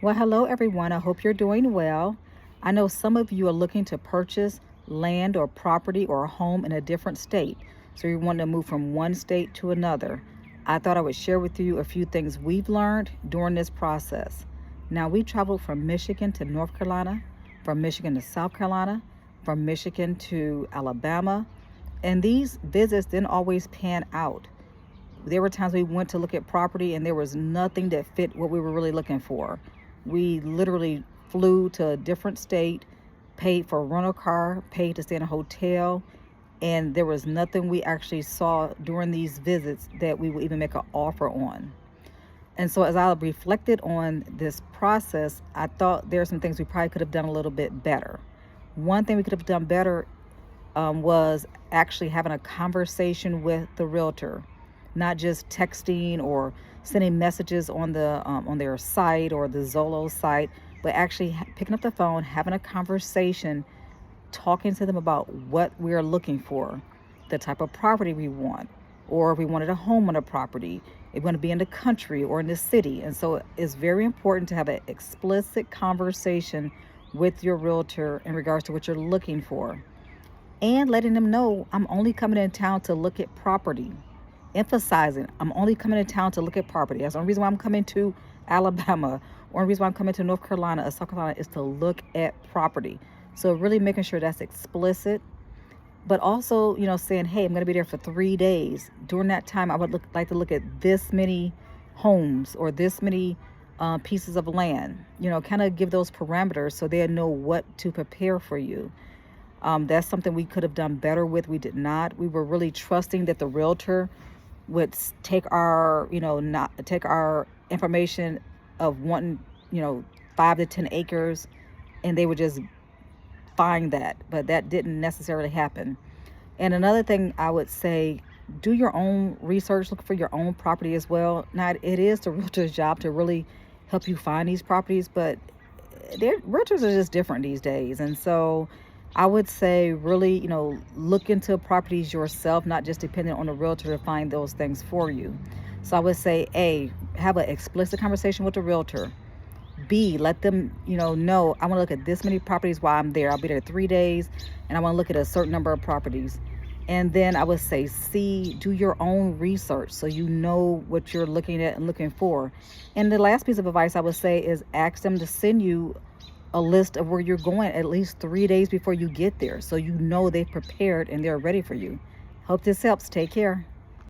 Well, hello everyone. I hope you're doing well. I know some of you are looking to purchase land or property or a home in a different state. So you want to move from one state to another. I thought I would share with you a few things we've learned during this process. Now, we traveled from Michigan to North Carolina, from Michigan to South Carolina, from Michigan to Alabama, and these visits didn't always pan out. There were times we went to look at property and there was nothing that fit what we were really looking for. We literally flew to a different state, paid for a rental car, paid to stay in a hotel, and there was nothing we actually saw during these visits that we would even make an offer on. And so as I reflected on this process, I thought there are some things we probably could have done a little bit better. One thing we could have done better was actually having a conversation with the realtor, not just texting or sending messages on their site or the Zillow site, but actually picking up the phone, having a conversation, talking to them about what we're looking for, the type of property we want, or if we wanted a home on a property, if we want to be in the country or in the city. And so it's very important to have an explicit conversation with your realtor in regards to what you're looking for, and letting them know I'm only coming in town to look at property. Emphasizing I'm only coming in town to look at property. That's the only reason why I'm coming to Alabama, or the reason why I'm coming to North Carolina or South Carolina is to look at property. So really making sure that's explicit, but also, saying, hey, I'm going to be there for 3 days. During that time, I would like to look at this many homes or this many pieces of land, kind of give those parameters so they know what to prepare for you. That's something we could have done better with. We did not. We were really trusting that the realtor would take our, not take our information of wanting, 5 to 10 acres, and they would just find that. But that didn't necessarily happen. And another thing I would say, do your own research, look for your own property as well. Now, it is the realtor's job to really help you find these properties, but realtors are just different these days. And so I would say really, look into properties yourself, not just depending on a realtor to find those things for you. So I would say, A, have an explicit conversation with the realtor. B, let them, know I want to look at this many properties while I'm there. I'll be there 3 days and I want to look at a certain number of properties. And then I would say, C, do your own research so you know what you're looking at and looking for. And the last piece of advice I would say is ask them to send you a list of where you're going at least 3 days before you get there, so you know they've prepared and they're ready for you. Hope this helps. Take care.